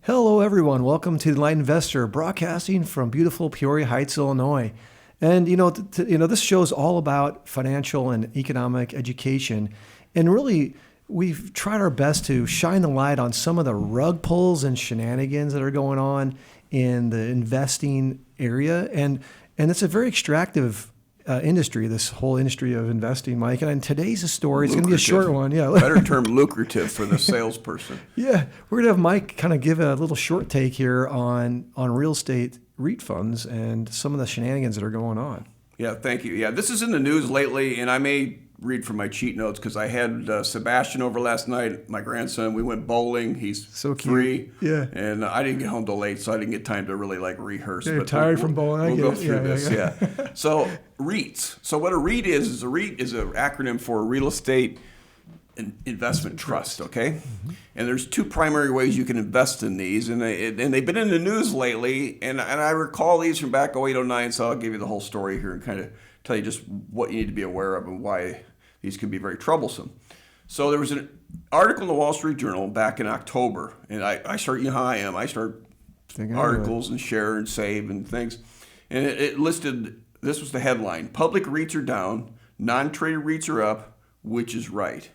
Hello, everyone. Welcome to the Light Investor, broadcasting from beautiful Peoria Heights, Illinois. And this show is all about financial and economic education. And really, we've tried our best to shine the light on some of the rug pulls and shenanigans that are going on in the investing area. And it's a very extractive industry, this whole industry of investing, Mike. And in today's story, it's going to be a short one. Yeah, better term, lucrative for the salesperson. Yeah, we're going to have Mike kind of give a little short take here on real estate REIT funds and some of the shenanigans that are going on. Yeah, thank you. Yeah, this is in the news lately, and I may read from my cheat notes because I had Sebastian over last night, my grandson. We went bowling. He's so cute. 3. Yeah. And I didn't get home till late, so I didn't get time to really rehearse. You're tired from bowling. We'll go through this. Yeah. So REITs. So what a REIT is a REIT is an acronym for Real Estate Investment Trust. Okay. Mm-hmm. And there's 2 primary ways you can invest in these, and they've been in the news lately. And I recall these from back 08, 09. So I'll give you the whole story here and kind of tell you just what you need to be aware of and why these can be very troublesome. So there was an article in the Wall Street Journal back in October, and I start, you know how I am. I start articles and share and save and things. And it listed, this was the headline: public REITs are down, non-traded REITs are up, which is right?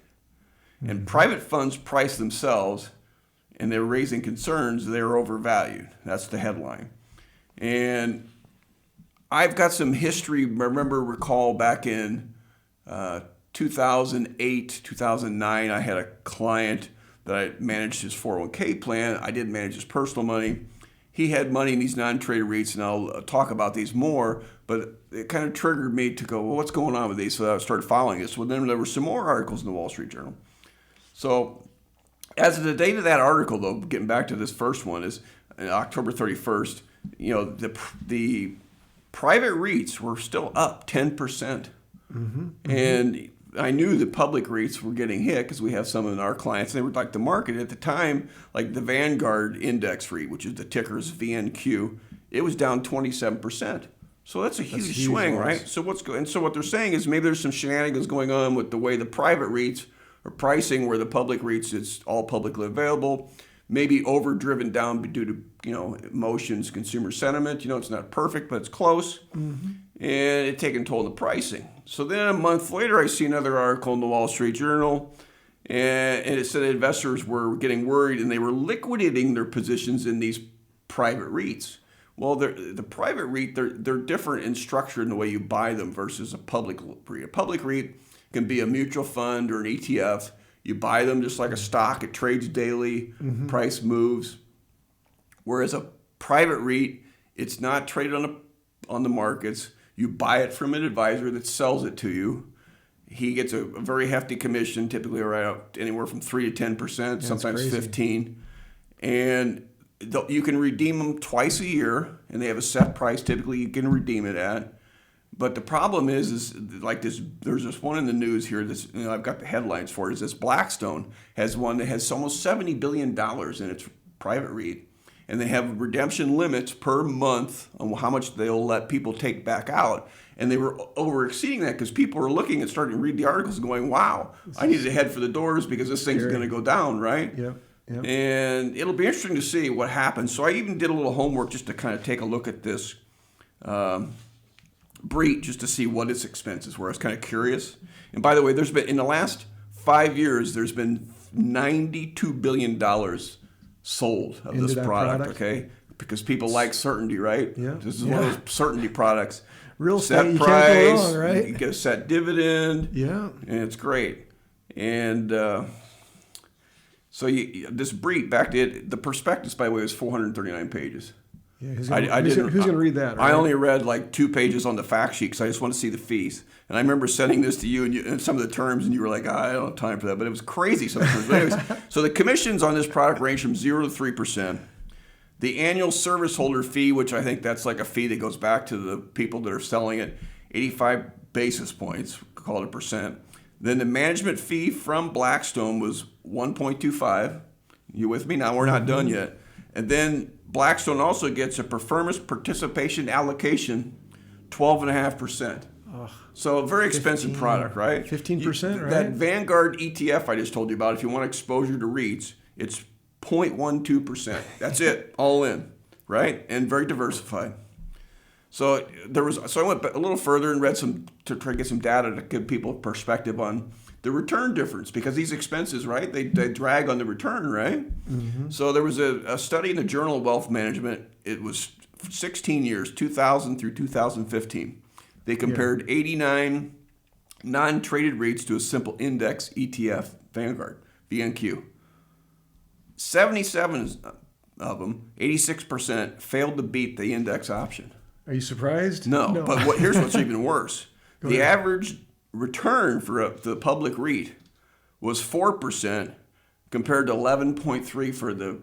Mm-hmm. And private funds price themselves, and they're raising concerns they're overvalued. That's the headline. And I've got some history. Recall back in 2008, 2009, I had a client that I managed his 401k plan. I didn't manage his personal money. He had money in these non-traded REITs, and I'll talk about these more, but it kind of triggered me to go, well, what's going on with these? So I started following this. Well, then there were some more articles in the Wall Street Journal. So as of the date of that article, though, getting back to this first one, is October 31st, the private REITs were still up 10%. Mm-hmm. And I knew the public REITs were getting hit because we have some in our clients. They were like the market at the time, like the Vanguard Index REIT, which is the ticker's VNQ, it was down 27%. So that's a huge swing, right? So what they're saying is maybe there's some shenanigans going on with the way the private REITs are pricing, where the public REITs, it's all publicly available, maybe overdriven down due to emotions, consumer sentiment. It's not perfect, but it's close. Mm-hmm. And it taken toll on the pricing. So then a month later, I see another article in the Wall Street Journal, and it said investors were getting worried and they were liquidating their positions in these private REITs. Well, the private REIT, they're different in structure in the way you buy them versus a public REIT. A public REIT can be a mutual fund or an ETF. You buy them just like a stock. It trades daily. Mm-hmm. Price moves. Whereas a private REIT, it's not traded on the markets. You buy it from an advisor that sells it to you. He gets a very hefty commission, typically around anywhere from 3 to 10%, sometimes 15%. And you can redeem them twice a year, and they have a set price typically you can redeem it at. But the problem is like this. There's this one in the news here. I've got the headlines for it. Is this Blackstone has one that has almost $70 billion in its private REIT. And they have redemption limits per month on how much they'll let people take back out. And they were over exceeding that because people were looking and starting to read the articles and going, wow, I need to head for the doors because this thing's going to go down, right? Yep. And it'll be interesting to see what happens. So I even did a little homework just to kind of take a look at this REIT just to see what its expenses were. I was kind of curious. And by the way, there's been, in the last 5 years, there's been $92 billion sold of this product, okay? Because people like certainty, right? Yeah. This is one of those certainty products. Real set estate, price, you can't go wrong, right? You get a set dividend. Yeah. And it's great. And so this REIT, back to it, the prospectus, by the way, was 439 pages. Yeah, who's going to read that? Right? I only read like 2 pages on the fact sheet because I just want to see the fees. And I remember sending this to you and some of the terms, and you were like, I don't have time for that. But it was crazy sometimes. But anyways, so the commissions on this product range from 0 to 3%. The annual service holder fee, which I think that's like a fee that goes back to the people that are selling it, 85 basis points, call it a percent. Then the management fee from Blackstone was 1.25. You with me? Now we're not done yet. And then Blackstone also gets a performance participation allocation, 12.5%. So a very expensive product, right? 15%, right? That Vanguard ETF I just told you about, if you want exposure to REITs, it's 0.12%. That's it, all in, right? And very diversified. So I went a little further and read some to try to get some data to give people perspective on the return difference, because these expenses, right, they drag on the return, right? Mm-hmm. So there was a study in the Journal of Wealth Management. It was 16 years, 2000 through 2015. They compared 89 non-traded REITs to a simple index ETF, Vanguard, VNQ. 77 of them, 86%, failed to beat the index option. Are you surprised? No. But here's what's even worse. The average return for the public REIT was 4% compared to 11.3% for the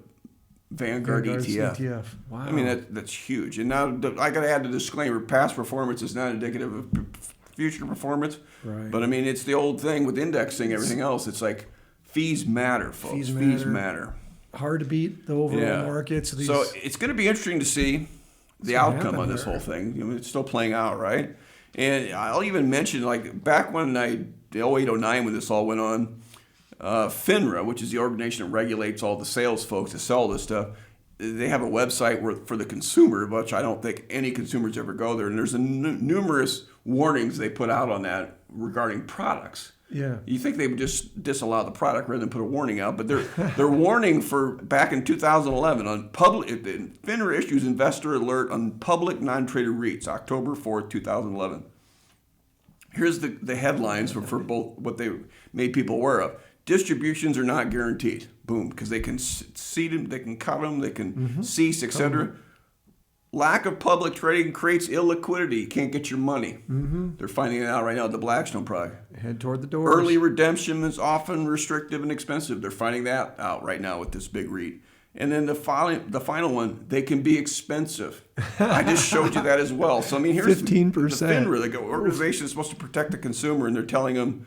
Vanguard ETF. Wow. I mean, that's huge. And now I got to add the disclaimer: past performance is not indicative of future performance. Right. But I mean, it's the old thing with indexing, everything else. It's like fees matter, folks. Fees matter. Hard to beat the overall markets. So it's going to be interesting to see the outcome on this whole thing. I mean, it's still playing out, right? And I'll even mention, like, back when the 08, 09, when this all went on, FINRA, which is the organization that regulates all the sales folks that sell this stuff, they have a website for the consumer, which I don't think any consumers ever go there. And there's numerous warnings they put out on that regarding products. Yeah. You think they would just disallow the product rather than put a warning out, but they're warning for back in 2011 on public. FINRA issues investor alert on public non-traded REITs, October 4th, 2011. Here's the headlines for both what they made people aware of. Distributions are not guaranteed. Boom, because they can seed them, they can cut them, they can cease, etc. Lack of public trading creates illiquidity. You can't get your money. Mm-hmm. They're finding it out right now at the Blackstone project. Head toward the doors. Early redemption is often restrictive and expensive. They're finding that out right now with this big REIT. And then the final one, they can be expensive. I just showed you that as well. So I mean, here's 15%. The FINRA, the organization is supposed to protect the consumer, and they're telling them.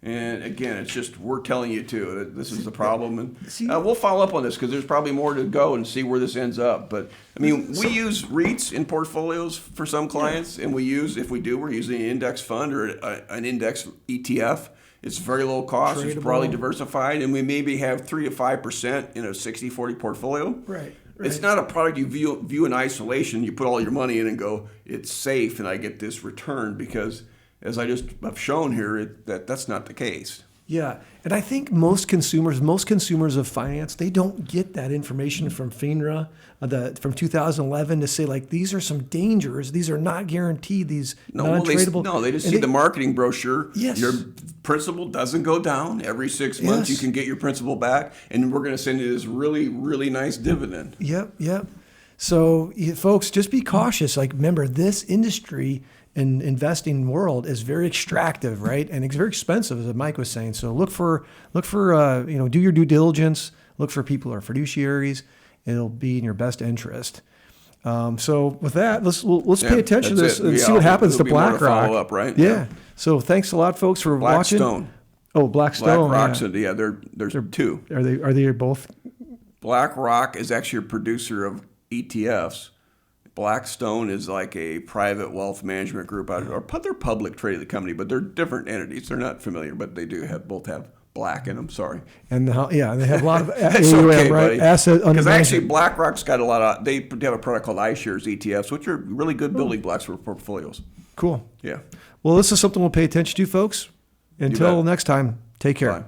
And again, it's just we're telling you too that this is the problem, and we'll follow up on this because there's probably more to go and see where this ends up. But I mean, we use REITs in portfolios for some clients, and we're using an index fund or an index ETF. It's very low cost. Tradable. It's broadly diversified, and we maybe have 3 to 5% in a 60-40 portfolio. Right. It's not a product you view in isolation. You put all your money in and go, it's safe, and I get this return because. As I just have shown here, that's not the case. Yeah, and I think most consumers of finance, they don't get that information from FINRA, from 2011 to say, like, these are some dangers. These are not guaranteed. These non-tradable. They just see the marketing brochure. Yes. Your principal doesn't go down. Every 6 months you can get your principal back, and we're going to send you this really, really nice dividend. Yep. So, folks, just be cautious. Like, remember, this industry and investing world is very extractive, right? And it's very expensive, as Mike was saying. So look for do your due diligence. Look for people who are fiduciaries. It'll be in your best interest. So with that, let's pay attention to this and see what happens to BlackRock. Follow up, right? Yeah. So thanks a lot, folks, for watching. Blackstone. Oh, Blackstone. BlackRock's there's two. Are they both? BlackRock is actually a producer of ETFs. Blackstone is like a private wealth management group they're public traded company, but they're different entities. They're not familiar, but they do both have black in them. Sorry. And they have a lot of it's okay, right? Buddy. Asset under because actually management. BlackRock's got a lot of. They have a product called iShares ETFs, which are really good building blocks for portfolios. Cool. Yeah. Well, this is something we'll pay attention to, folks. Until next time, take care. Bye.